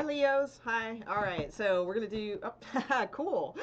Hi, Leos. Hi. All right, so we're gonna do. Oh, cool.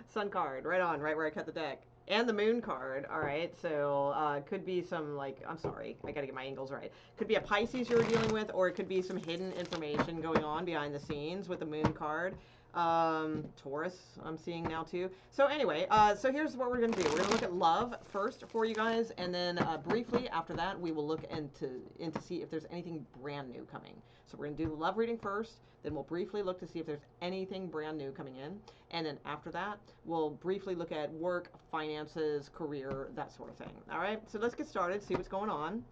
Sun card, right on, right where I cut the deck, and the Moon card. All right, so could be some like. I'm sorry, I gotta get my angles right. Could be a Pisces you're dealing with, or it could be some hidden information going on behind the scenes with the Moon card. Taurus, I'm seeing now too. So anyway, so here's what we're gonna do. We're gonna look at love first for you guys, and then briefly after that, we will look into see if there's anything brand new coming. So we're gonna do the love reading first, then we'll briefly look to see if there's anything brand new coming in, and then after that, we'll briefly look at work, finances, career, that sort of thing. All right, so let's get started, see what's going on.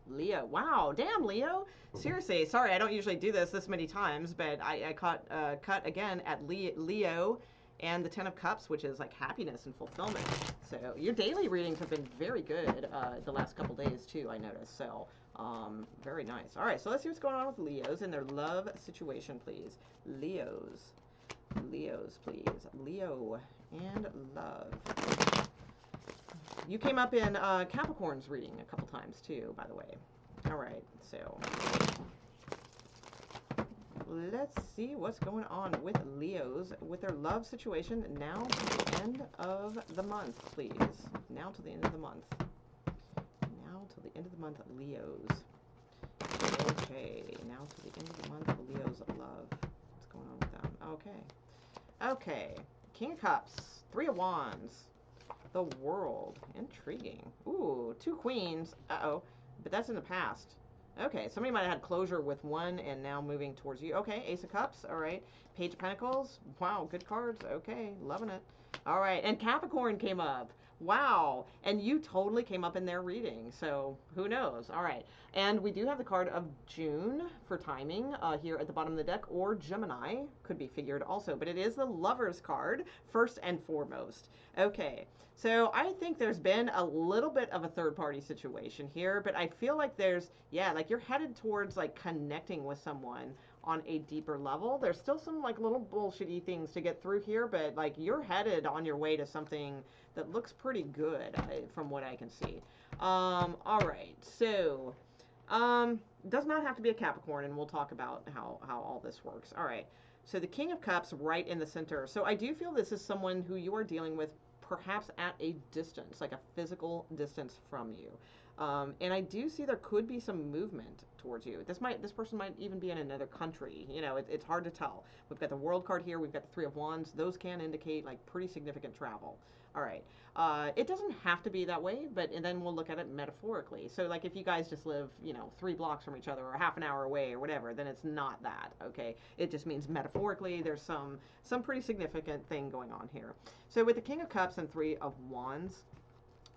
Leo. Wow, damn, Leo. Seriously, sorry, I don't usually do this many times, but I caught cut again at Leo and the Ten of Cups, which is like happiness and fulfillment. So your daily readings have been very good the last couple days too, I noticed. So very nice. All right, so let's see what's going on with Leos and their love situation, please. Leos, please. Leo and love. You came up in Capricorn's reading a couple times too, by the way. All right, so let's see what's going on with Leos with their love situation now to the end of the month, please. Now to the end of the month. Now to the end of the month, Leos. Okay, now to the end of the month, Leos love. What's going on with them? Okay. Okay. King of Cups, Three of Wands. The World. Intriguing. Ooh, two queens. Uh-oh. But that's in the past. Okay, somebody might have had closure with one and now moving towards you. Okay, Ace of Cups. All right. Page of Pentacles. Wow, good cards. Okay, loving it. All right, and Capricorn came up. Wow, and you totally came up in their reading, so who knows? All right, and we do have the card of June for timing here at the bottom of the deck, or Gemini, could be figured also, but it is the Lover's card, first and foremost. Okay, so I think there's been a little bit of a third-party situation here, but I feel like there's, yeah, like you're headed towards like connecting with someone on a deeper level. There's still some like little bullshitty things to get through here, but like you're headed on your way to something that looks pretty good from what I can see. All right, so does not have to be a Capricorn, and we'll talk about how all this works. All right, so the King of Cups right in the center. So I do feel this is someone who you are dealing with perhaps at a distance, like a physical distance from you. And I do see there could be some movement towards you. This person might even be in another country. You know, it's hard to tell. We've got the World card here. We've got the Three of Wands. Those can indicate like pretty significant travel. All right. It doesn't have to be that way, but and then we'll look at it metaphorically. So like if you guys just live, you know, 3 blocks from each other or half an hour away or whatever, then it's not that. Okay. It just means metaphorically there's some pretty significant thing going on here. So with the King of Cups and Three of Wands,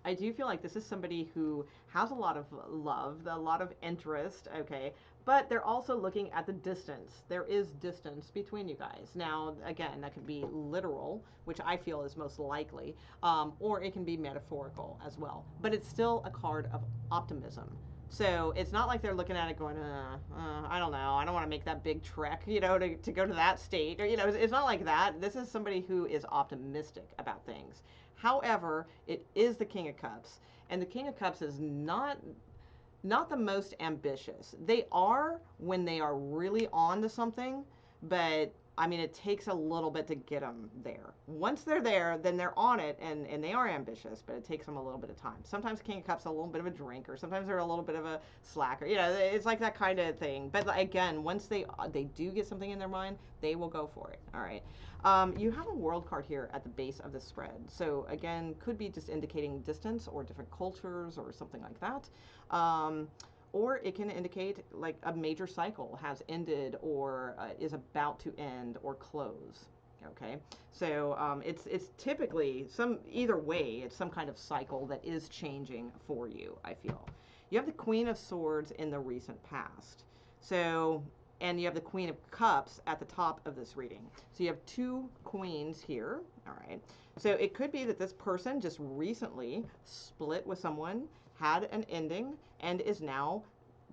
I do feel like this is somebody who has a lot of love, a lot of interest, okay, but they're also looking at the distance. There is distance between you guys. Now, again, that could be literal, which I feel is most likely, or it can be metaphorical as well. But it's still a card of optimism. So it's not like they're looking at it going, I don't know, I don't want to make that big trek, you know, to go to that state. Or, you know, it's not like that. This is somebody who is optimistic about things. However, it is the King of Cups, and the King of Cups is not the most ambitious. They are when they are really on to something, but I mean, it takes a little bit to get them there. Once they're there, then they're on it, and they are ambitious, but it takes them a little bit of time. Sometimes King of Cups a little bit of a drinker. Sometimes they're a little bit of a slacker. You know, it's like that kind of thing. But again, once they do get something in their mind, they will go for it. All right. You have a World card here at the base of the spread. So again, could be just indicating distance or different cultures or something like that. Or it can indicate like a major cycle has ended or is about to end or close. Okay, so it's typically either way, it's some kind of cycle that is changing for you, I feel. You have the Queen of Swords in the recent past. So, and you have the Queen of Cups at the top of this reading. So you have two queens here, all right? So it could be that this person just recently split with someone, had an ending, and is now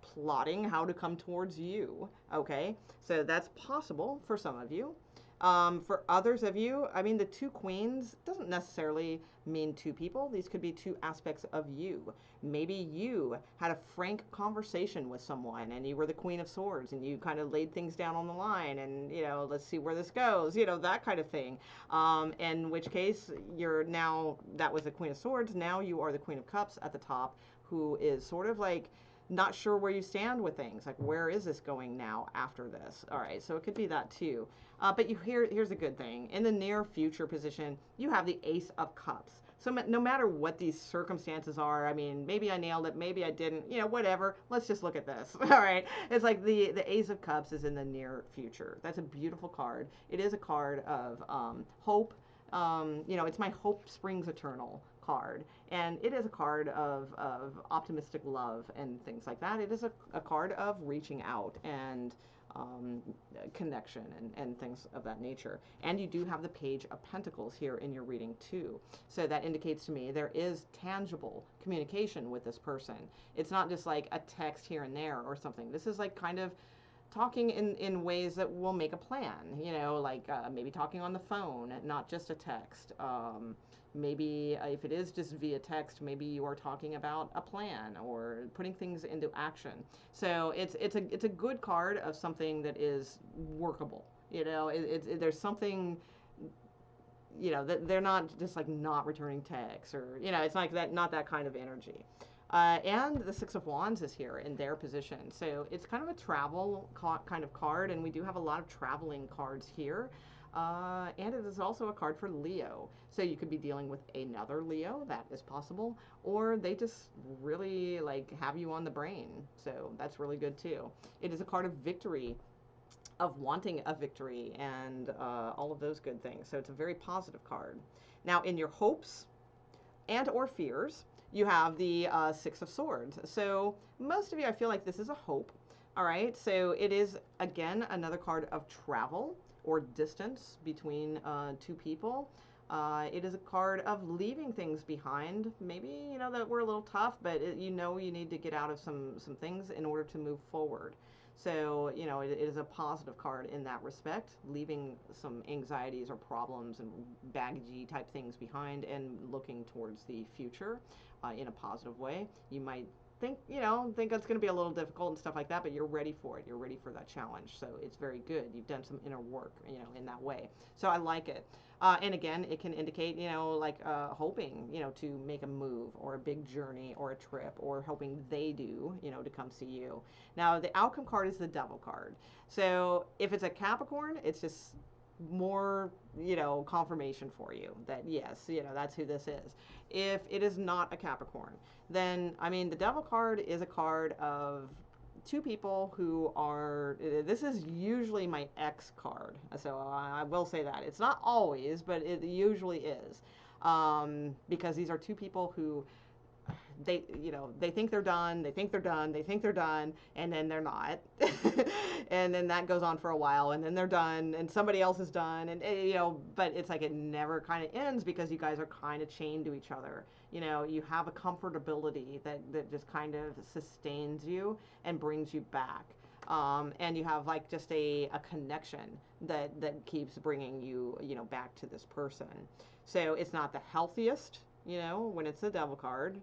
plotting how to come towards you, okay? So that's possible for some of you. For others of you, I mean, the two queens doesn't necessarily mean two people. These could be two aspects of you. Maybe you had a frank conversation with someone and you were the Queen of Swords and you kind of laid things down on the line and, you know, let's see where this goes, you know, that kind of thing. In which case, you're now, that was the Queen of Swords, now you are the Queen of Cups at the top, who is sort of like, not sure where you stand with things. Like, where is this going now after this? All right, so it could be that too. But here's a good thing. In the near future position, you have the Ace of Cups. So no matter what these circumstances are, I mean, maybe I nailed it, maybe I didn't, you know, whatever. Let's just look at this. All right. It's like the Ace of Cups is in the near future. That's a beautiful card. It is a card of hope. You know, it's my Hope Springs Eternal card. And it is a card of optimistic love and things like that. It is a card of reaching out and connection and things of that nature. And you do have the Page of Pentacles here in your reading too. So that indicates to me there is tangible communication with this person. It's not just like a text here and there or something. This is like kind of talking in ways that will make a plan, you know, like maybe talking on the phone, not just a text. Maybe if it is just via text, maybe you are talking about a plan or putting things into action. So it's a good card of something that is workable. You know, there's something, you know, that they're not just like not returning texts or, you know, it's like that, not that kind of energy. And the Six of Wands is here in their position. So it's kind of a travel kind of card, and we do have a lot of traveling cards here. And it is also a card for Leo. So you could be dealing with another Leo, that is possible, or they just really like have you on the brain. So that's really good too. It is a card of victory, of wanting a victory, and all of those good things. So it's a very positive card. Now, in your hopes and or fears, you have the Six of Swords. So most of you, I feel like this is a hope. All right, so it is, again, another card of travel or distance between two people. It is a card of leaving things behind. Maybe, you know, that we're a little tough, but you know you need to get out of some things in order to move forward. So, you know, it is a positive card in that respect, leaving some anxieties or problems and baggagey type things behind and looking towards the future in a positive way. You might think it's going to be a little difficult and stuff like that, but you're ready for it. You're ready for that challenge. So it's very good. You've done some inner work, you know, in that way. So I like it. And again, it can indicate, you know, like hoping, you know, to make a move or a big journey or a trip, or hoping they do, you know, to come see you. Now, the outcome card is the Devil card. So if it's a Capricorn, it's just more, you know, confirmation for you that yes, you know, that's who this is. If it is not a Capricorn, then, I mean, the Devil card is a card of two people who are, this is usually my ex card. So I will say that. It's not always, but it usually is. Because these are two people who, they, you know, they think they're done, they think they're done, they think they're done, and then they're not. And then that goes on for a while, and then they're done, and somebody else is done, and, you know, but it's like it never kind of ends because you guys are kind of chained to each other. You know, you have a comfortability that just kind of sustains you and brings you back. And you have like just a connection that keeps bringing you, you know, back to this person. So it's not the healthiest, you know, when it's the Devil card.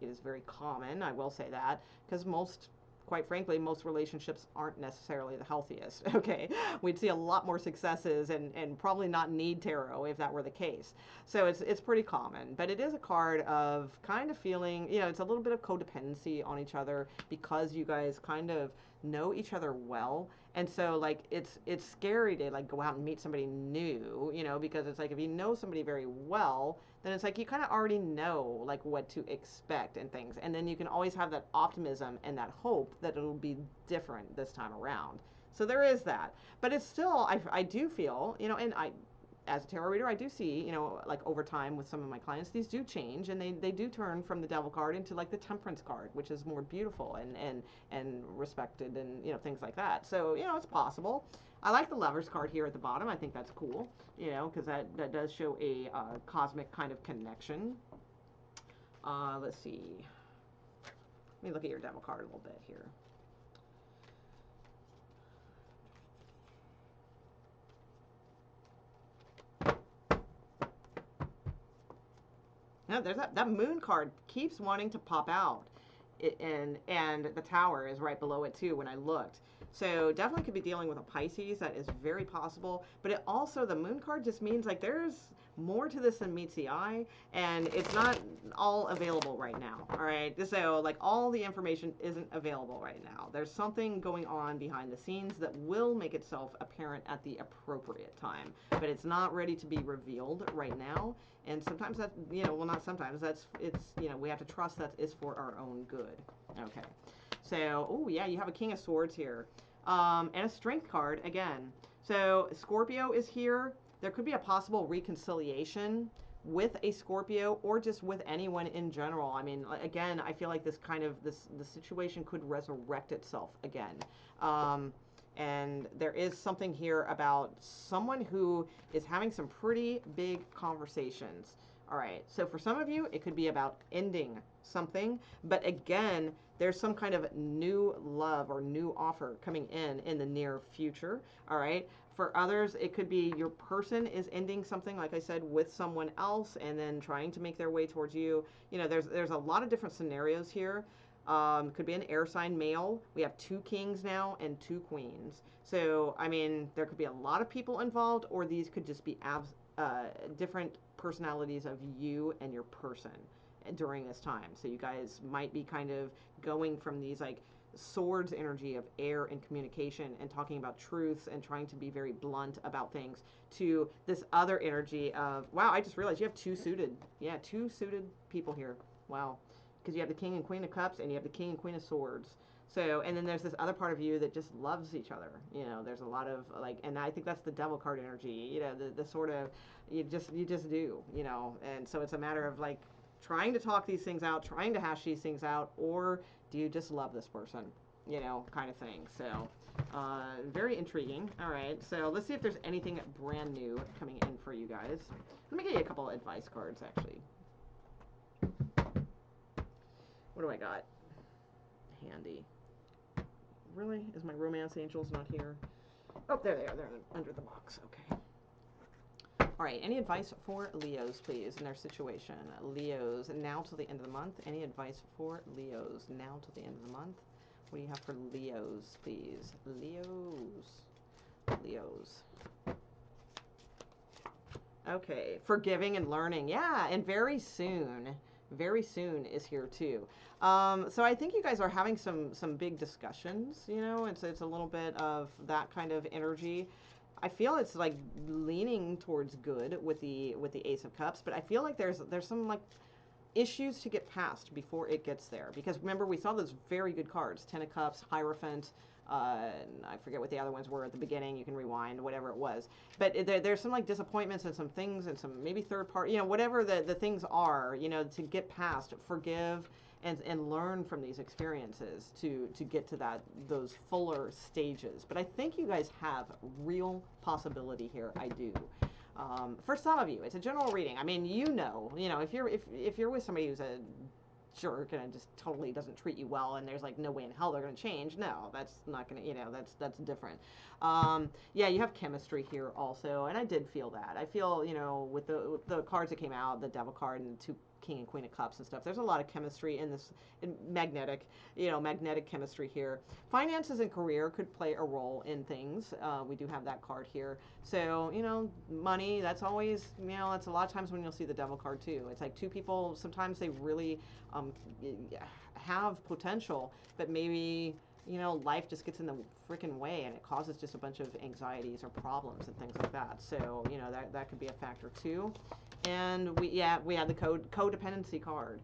It is very common, I will say that, because quite frankly, most relationships aren't necessarily the healthiest. Okay, we'd see a lot more successes and probably not need tarot if that were the case. So it's pretty common, but it is a card of kind of feeling, you know, it's a little bit of codependency on each other because you guys kind of know each other well. And so like it's scary to like go out and meet somebody new, you know, because it's like if you know somebody very well, then it's like you kind of already know like what to expect and things, and then you can always have that optimism and that hope that it'll be different this time around. So there is that, but it's still, I do feel, you know, and I, as a tarot reader, I do see, you know, like over time with some of my clients, these do change, and they do turn from the Devil card into like the Temperance card, which is more beautiful and respected, and, you know, things like that. So, you know, it's possible. I like the Lovers card here at the bottom. I think that's cool, you know, because that does show a cosmic kind of connection. Let's see. Let me look at your Devil card a little bit here. Yeah, there's that moon card keeps wanting to pop out. And the tower is right below it too when I looked. So definitely could be dealing with a Pisces. That is very possible. But it also, the moon card just means like there's more to this than meets the eye, and it's not all available right now. All right, so like all the information isn't available right now. There's something going on behind the scenes that will make itself apparent at the appropriate time, but it's not ready to be revealed right now. And sometimes that, you know, well, not sometimes, you know, we have to trust that is for our own good. Okay, so oh yeah, you have a King of Swords here, and a Strength card again. So Scorpio is here. There could be a possible reconciliation with a Scorpio or just with anyone in general. I mean, again, I feel like the situation could resurrect itself again. And there is something here about someone who is having some pretty big conversations. All right, so for some of you, it could be about ending something, but again, there's some kind of new love or new offer coming in the near future. All right, for others, it could be your person is ending something, like I said, with someone else and then trying to make their way towards you. You know, there's a lot of different scenarios here. Could be an air sign male. We have 2 kings now and 2 queens. So, I mean, there could be a lot of people involved, or these could just be different personalities of you and your person during this time. So you guys might be kind of going from these like swords energy of air and communication and talking about truths and trying to be very blunt about things to this other energy of, wow, I just realized you have 2 suited. Yeah, 2 suited people here. Wow. Because you have the King and Queen of Cups and you have the King and Queen of Swords. So, and then there's this other part of you that just loves each other. You know, there's a lot of like, and I think that's the Devil card energy. You know, the sort of, you just do, you know. And so it's a matter of like trying to talk these things out, trying to hash these things out, or do you just love this person, you know, kind of thing. So very intriguing. All right, so let's see if there's anything brand new coming in for you guys. Let me get you a couple of advice cards actually. What do I got handy? Really? Is my romance angels not here? Oh, there they are. They're under the box. Okay. All right. Any advice for Leos, please, in their situation? Leos, now till the end of the month. Any advice for Leos now till the end of the month? What do you have for Leos, please? Leos. Okay. Forgiving and learning. Yeah, and very soon is here too. So I think you guys are having some big discussions, you know, it's a little bit of that kind of energy. I feel it's like leaning towards good with the Ace of Cups, but I feel like there's some like issues to get past before it gets there. Because remember, we saw those very good cards, 10 of Cups, Hierophant, I forget what the other ones were at the beginning. You can rewind, whatever it was. But there's some like disappointments and some things and some maybe third party, you know, whatever the things are, you know, to get past, forgive and learn from these experiences to get to those fuller stages. But I think you guys have real possibility here. I do. For some of you, it's a general reading. I mean, you know, if you're with somebody who's a jerk and just totally doesn't treat you well and there's like no way in hell they're going to change, no, that's not going to, you know, that's different. Yeah, you have chemistry here also, and I did feel that. I feel, you know, with the cards that came out, the Devil card and the 2 King and Queen of Cups and stuff, there's a lot of chemistry in this, magnetic chemistry here. Finances and career could play a role in things. We do have that card here. So, you know, money, that's always, you know, that's a lot of times when you'll see the Devil card too. It's like 2 people, sometimes they really have potential, but maybe, you know, life just gets in the freaking way and it causes just a bunch of anxieties or problems and things like that. So, you know, that could be a factor too. And we had the codependency card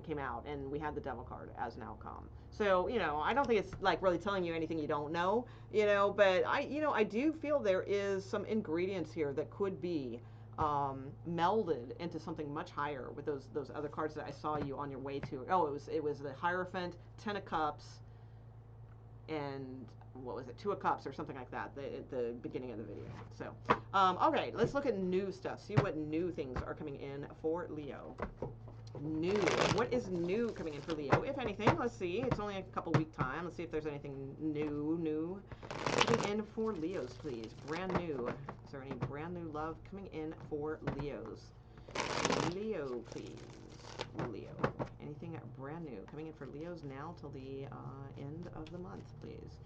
came out, and we had the Devil card as an outcome. So, you know, I don't think it's like really telling you anything you don't know, you know, but I do feel there is some ingredients here that could be melded into something much higher with those other cards that I saw you on your way to. Oh, it was the Hierophant, 10 of Cups, and what was it, 2 of Cups or something like that at the beginning of the video. So, okay, let's look at new stuff. See what new things are coming in for Leo. New. What is new coming in for Leo, if anything? Let's see. It's only a couple week time. Let's see if there's anything new coming in for Leos, please. Brand new. Is there any brand new love coming in for Leos? Leo, please. Leo. Anything brand new coming in for Leos now till the end of the month, please.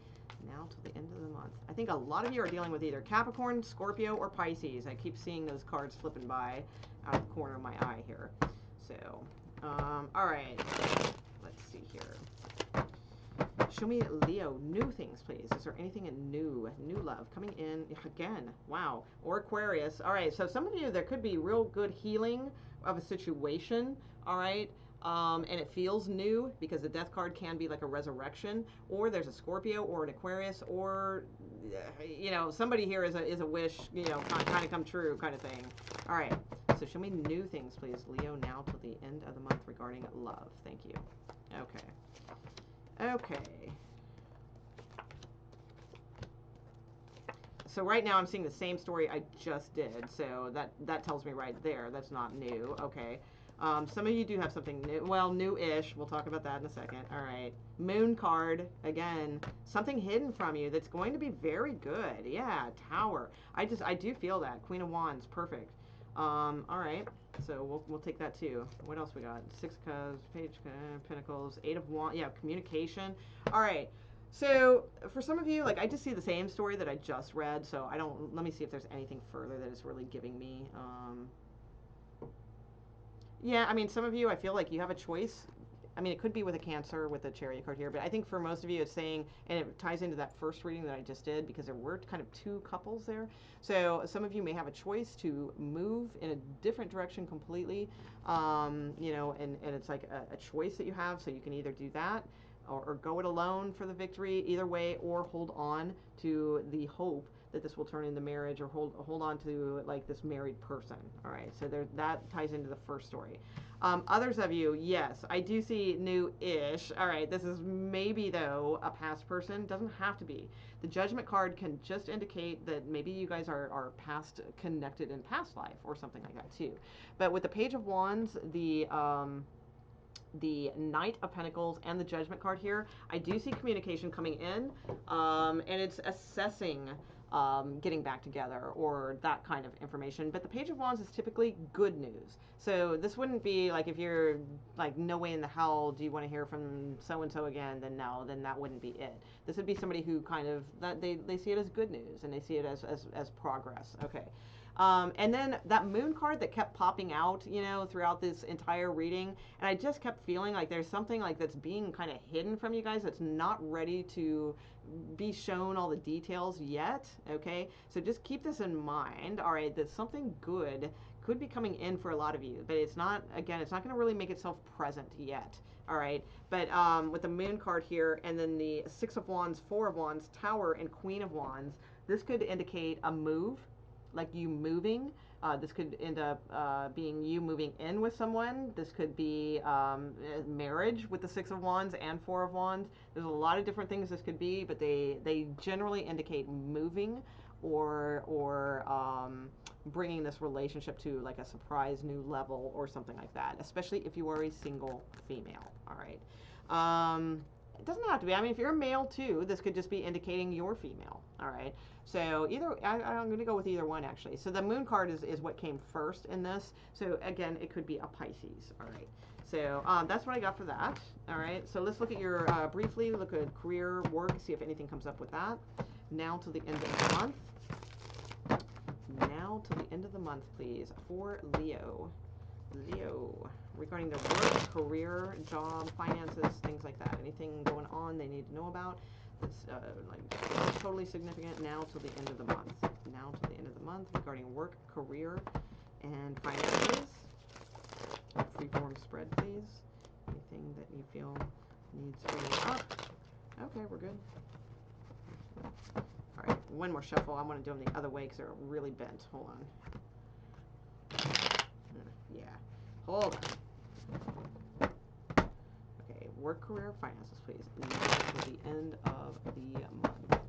Now till the end of the month. I think a lot of you are dealing with either Capricorn, Scorpio, or Pisces. I keep seeing those cards flipping by out of the corner of my eye here. So, all right. Let's see here. Show me, Leo, new things, please. Is there anything new love coming in again? Wow. Or Aquarius. All right. So some of you, there could be real good healing of a situation. All right. And it feels new because the death card can be like a resurrection, or there's a Scorpio or an Aquarius, or, you know, somebody here is a wish, you know, kind of come true kind of thing. All right. So show me new things, please, Leo, now till the end of the month regarding love. Thank you. Okay. Okay. So right now I'm seeing the same story I just did. So that tells me right there that's not new. Okay. Some of you do have something new. Well, new-ish. We'll talk about that in a second. All right. Moon card. Again, something hidden from you that's going to be very good. Yeah, Tower. I do feel that. Queen of Wands. Perfect. All right. So we'll take that too. What else we got? Six of Cups, Page of Pentacles, Eight of Wands. Yeah, communication. All right. So for some of you, like, I just see the same story that I just read. So let me see if there's anything further that is really giving me. Yeah, I mean, some of you, I feel like you have a choice. I mean, it could be with a Cancer, with a Chariot card here, but I think for most of you, it's saying, and it ties into that first reading that I just did, because there were kind of two couples there. So some of you may have a choice to move in a different direction completely, you know, and it's like a choice that you have. So you can either do that or go it alone for the victory, either way, or hold on to the hope that this will turn into marriage, or hold on to like this married person. All right, so that ties into the first story. Others of you, yes, I do see new-ish. All right, this is maybe, though, a past person. Doesn't have to be. The Judgment card can just indicate that maybe you guys are past connected in past life or something like that too. But with the Page of Wands, the Knight of Pentacles, and the Judgment card here, I do see communication coming in, and it's assessing getting back together or that kind of information. But the Page of Wands is typically good news. So this wouldn't be like, if you're like, no way in the hell do you want to hear from so-and-so again, then no, then that wouldn't be it. This would be somebody who kind of, that they see it as good news, and they see it as progress. Okay. And then that Moon card that kept popping out, you know, throughout this entire reading, and I just kept feeling like there's something like that's being kind of hidden from you guys, that's not ready to be shown all the details yet. Okay, so just keep this in mind. All right, that something good could be coming in for a lot of you, but it's not, again, it's not going to really make itself present yet. All right, but with the Moon card here, and then the Six of Wands, Four of Wands, Tower, and Queen of Wands, this could indicate a move, like you moving. This could end up being you moving in with someone. This could be marriage with the Six of Wands and Four of Wands. There's a lot of different things this could be, but they generally indicate moving or bringing this relationship to like a surprise new level or something like that, especially if you are a single female. All right. It doesn't have to be. I mean, if you're a male too, this could just be indicating you're female. All right. So I'm going to go with either one, actually. So the Moon card is what came first in this. So again, it could be a Pisces. All right. So that's what I got for that. All right. So let's look at your, briefly, look at career, work, see if anything comes up with that. Now to the end of the month. Now to the end of the month, please, for Leo. Leo, regarding their work, career, job, finances, things like that. Anything going on they need to know about that's like totally significant now till the end of the month. Now till the end of the month regarding work, career, and finances. Freeform spread, please. Anything that you feel needs filling up. Okay, we're good. All right, one more shuffle. I want to do them the other way because they're really bent. Hold on. Yeah, hold on. Okay, work, career, finances, please. Now to the end of the month.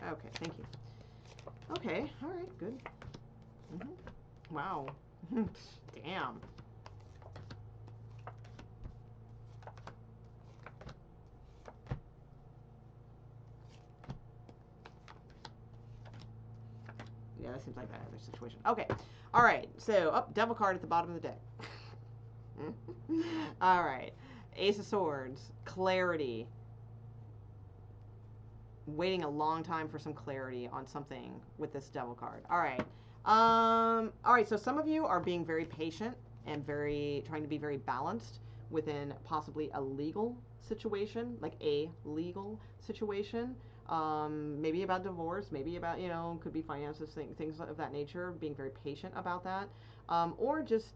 Okay, thank you. Okay, all right, good. Wow. Damn. Yeah, that seems like that other situation. Okay. All right, so up devil card at the bottom of the deck. All right, Ace of Swords, clarity. Waiting a long time for some clarity on something with this devil card. All right. All right, so some of you are being very patient and trying to be very balanced within possibly a legal situation, like a legal situation. Maybe about divorce, maybe about, could be finances, things of that nature, being very patient about that. Or just,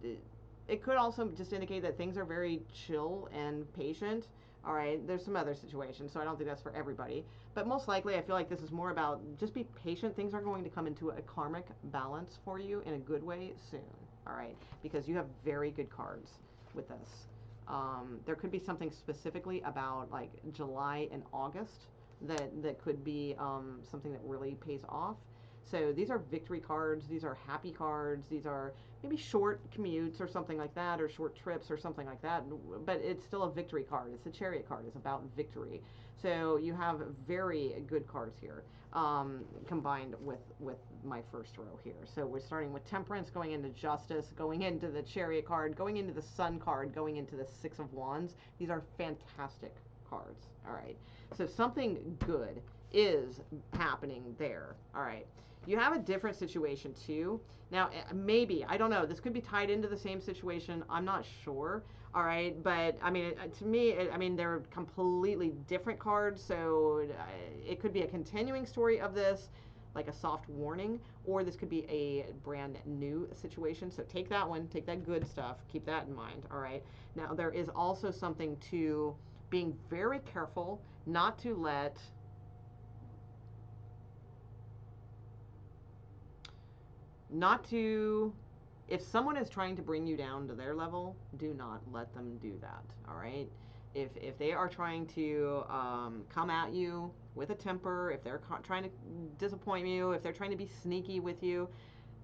it could also just indicate that things are very chill and patient. All right, there's some other situations, so I don't think that's for everybody. But most likely, I feel like this is more about just be patient. Things are going to come into a karmic balance for you in a good way soon. All right, because you have very good cards with this. There could be something specifically about like July and August that could be something that really pays off. So these are victory cards. These are happy cards. These are maybe short commutes or something like that, or short trips or something like that. But it's still a victory card. It's a chariot card. It's about victory. So you have very good cards here, combined with my first row here. So we're starting with Temperance, going into Justice, going into the Chariot card, going into the Sun card, going into the Six of Wands. These are fantastic cards. All right. So something good is happening there. All right. You have a different situation too. Now, maybe, I don't know, this could be tied into the same situation. I'm not sure. All right. But I mean, to me, I mean, they're completely different cards. So it could be a continuing story of this, like a soft warning, or this could be a brand new situation. So take that one, take that good stuff, keep that in mind. All right. Now, there is also something to being very careful not to let if someone is trying to bring you down to their level, do not let them do that. All right. If they are trying to come at you with a temper, if they're trying to disappoint you, if they're trying to be sneaky with you,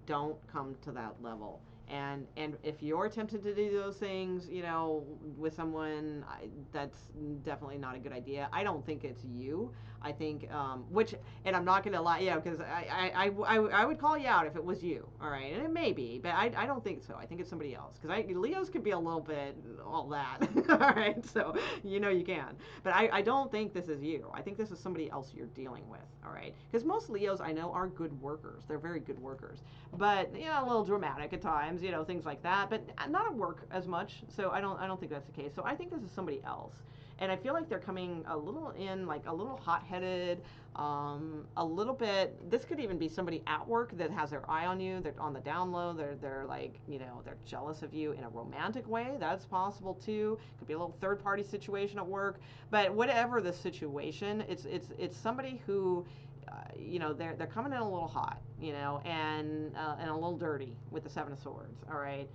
don't come to that level. And if you're tempted to do those things, with someone, that's definitely not a good idea. I don't think it's you. I think, and I'm not going to lie, because I would call you out if it was you, all right? And it may be, but I don't think so. I think it's somebody else, because Leos can be a little bit all that, all right? So, you can. But I don't think this is you. I think this is somebody else you're dealing with, all right? Because most Leos I know are good workers. They're very good workers. But, a little dramatic at times, things like that, but not at work as much. So I don't think that's the case. So I think this is somebody else. And I feel like they're coming a little in, like a little hot-headed, a little bit. This could even be somebody at work that has their eye on you. They're on the down low. They're like, they're jealous of you in a romantic way. That's possible too. Could be a little third-party situation at work. But whatever the situation, it's somebody who, they're coming in a little hot, and a little dirty with the Seven of Swords. All right.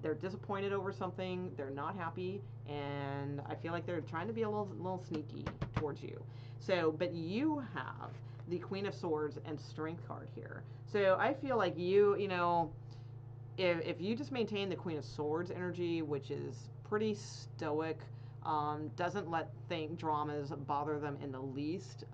They're disappointed over something. They're not happy, and I feel like they're trying to be a little sneaky towards you. So, but you have the Queen of Swords and Strength card here. So I feel like if you just maintain the Queen of Swords energy, which is pretty stoic, doesn't let dramas bother them in the least.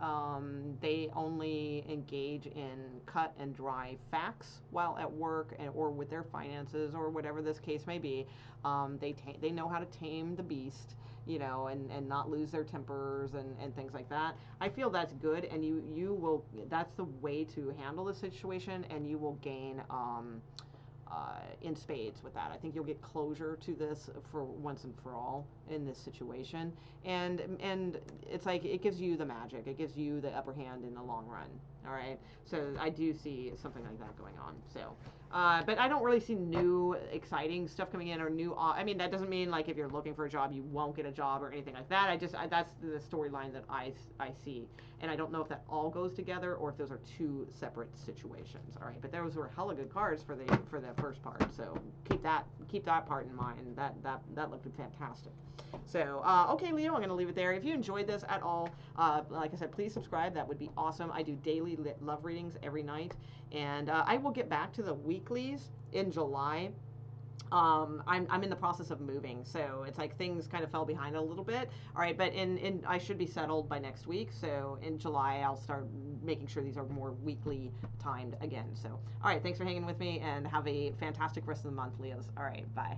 They only engage in cut and dry facts while at work or with their finances or whatever this case may be. They know how to tame the beast, and not lose their tempers and things like that. I feel that's good, and you will. That's the way to handle the situation, and you will gain. In spades with that. I think you'll get closure to this for once and for all in this situation. And it's like it gives you the magic. It gives you the upper hand in the long run. All right. So I do see something like that going on. So, but I don't really see new exciting stuff coming in or new. I mean, that doesn't mean like if you're looking for a job, you won't get a job or anything like that. That's the storyline that I see. And I don't know if that all goes together or if those are two separate situations. All right, but those were hella good cards for the first part. So keep that part in mind. That looked fantastic. So okay, Leo, I'm going to leave it there. If you enjoyed this at all, like I said, please subscribe. That would be awesome. I do daily love readings every night, and I will get back to the weeklies in July. I'm in the process of moving, so it's like things kind of fell behind a little bit. All right, but in I should be settled by next week. So in July, I'll start making sure these are more weekly timed again. So all right, thanks for hanging with me, and have a fantastic rest of the month, Leos. All right, bye.